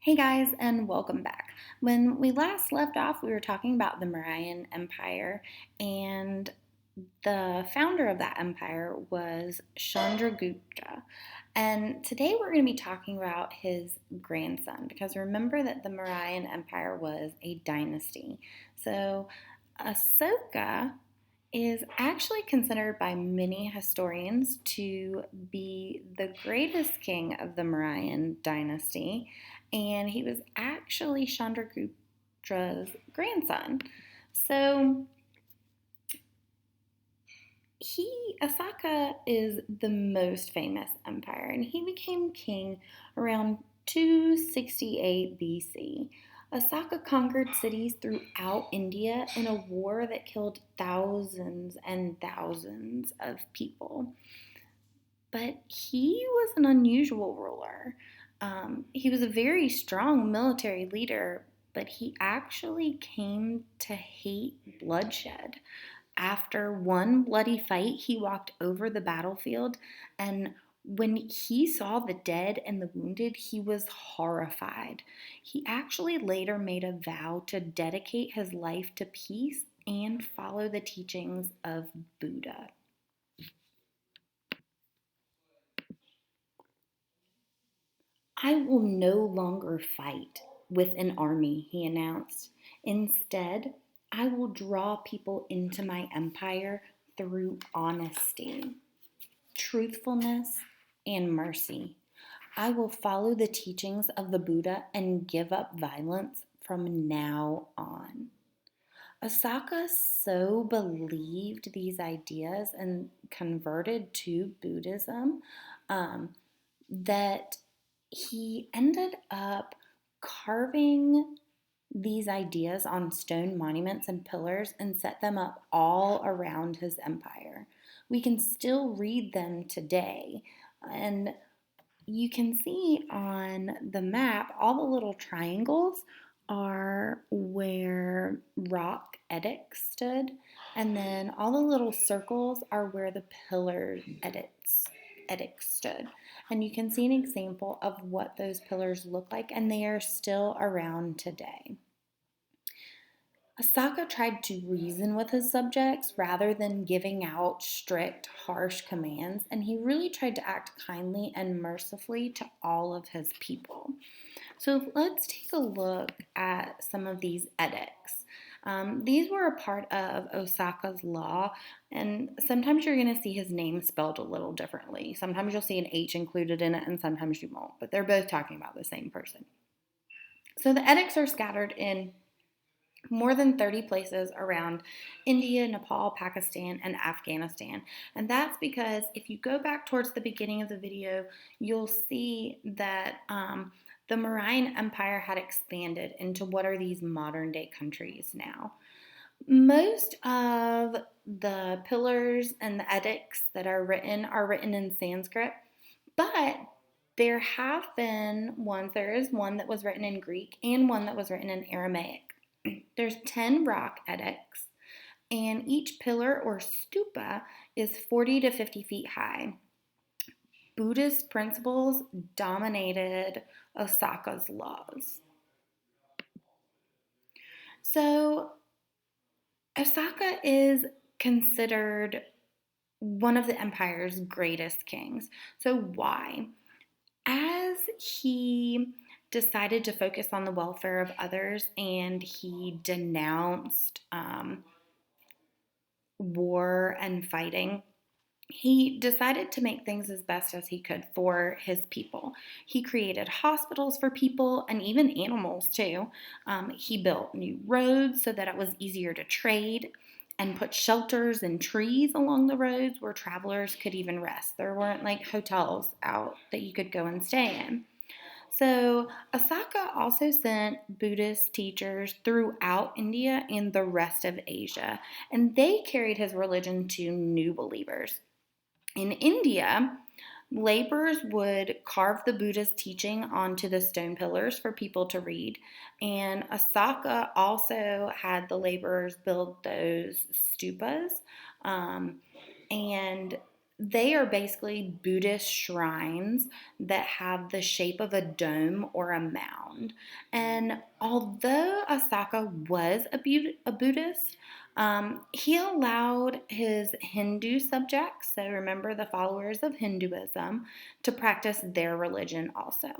Hey guys, and welcome back. When we last left off, we were talking about the Mauryan Empire, and the founder of that empire was Chandragupta. And today we're going to be talking about his grandson, because remember that the Mauryan Empire was a dynasty. So Asoka is actually considered by many historians to be the greatest king of the Mauryan dynasty, and he was actually Chandragupta's grandson. So Asoka is the most famous empire, and he became king around 268 BC. Asoka conquered cities throughout India in a war that killed thousands and thousands of people. But he was an unusual ruler. He was a very strong military leader, but he actually came to hate bloodshed. After one bloody fight, he walked over the battlefield, and when he saw the dead and the wounded, he was horrified. He actually later made a vow to dedicate his life to peace and follow the teachings of Buddha. I will no longer fight with an army, he announced. Instead, I will draw people into my empire through honesty, truthfulness, and mercy. I will follow the teachings of the Buddha and give up violence from now on. Asaka so believed these ideas and converted to Buddhism um, that he ended up carving these ideas on stone monuments and pillars and set them up all around his empire. We can still read them today, and you can see on the map all the little triangles are where rock edicts stood, and then all the little circles are where the pillar edicts stood. And you can see an example of what those pillars look like, and they are still around today. Asaka tried to reason with his subjects rather than giving out strict, harsh commands, and he really tried to act kindly and mercifully to all of his people. So let's take a look at some of these edicts. These were a part of Osaka's law, and sometimes you're going to see his name spelled a little differently. Sometimes you'll see an H included in it, and sometimes you won't, but they're both talking about the same person. So the edicts are scattered in more than 30 places around India, Nepal, Pakistan, and Afghanistan. And that's because if you go back towards the beginning of the video, you'll see that the Mauryan Empire had expanded into what are these modern day countries now. Most of the pillars and the edicts that are written in Sanskrit, but there is one that was written in Greek and one that was written in Aramaic. There's 10 rock edicts, and each pillar or stupa is 40 to 50 feet high. Buddhist principles dominated Osaka's laws. So, Osaka is considered one of the empire's greatest kings. So, why? As he decided to focus on the welfare of others and he denounced war and fighting, he decided to make things as best as he could for his people. He created hospitals for people and even animals too. He built new roads so that it was easier to trade and put shelters and trees along the roads where travelers could even rest. There weren't like hotels out that you could go and stay in. So, Asaka also sent Buddhist teachers throughout India and the rest of Asia, and they carried his religion to new believers. In India, laborers would carve the Buddha's teaching onto the stone pillars for people to read, and Asaka also had the laborers build those stupas, and They are basically Buddhist shrines that have the shape of a dome or a mound. And although Asaka was a Buddhist, he allowed his Hindu subjects, so remember the followers of Hinduism, to practice their religion also.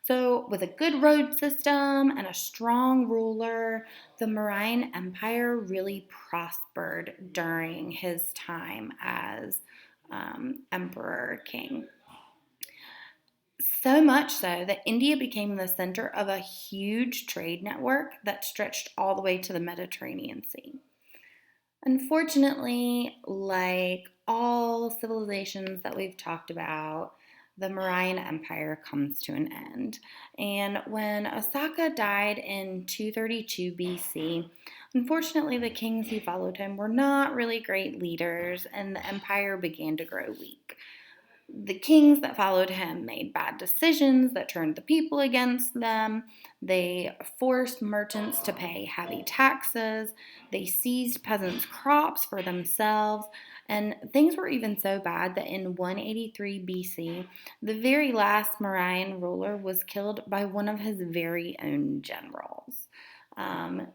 So, with a good road system and a strong ruler, the Mauryan Empire really prospered during his time as emperor king. So much so that India became the center of a huge trade network that stretched all the way to the Mediterranean Sea. Unfortunately, like all civilizations that we've talked about, the Mauryan Empire comes to an end. And when Osaka died in 232 BC, unfortunately, the kings who followed him were not really great leaders, and the empire began to grow weak. The kings that followed him made bad decisions that turned the people against them. They forced merchants to pay heavy taxes. They seized peasants' crops for themselves. And things were even so bad that in 183 BC, the very last Mauryan ruler was killed by one of his very own generals.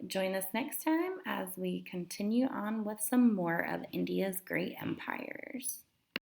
Join us next time as we continue on with some more of India's great empires.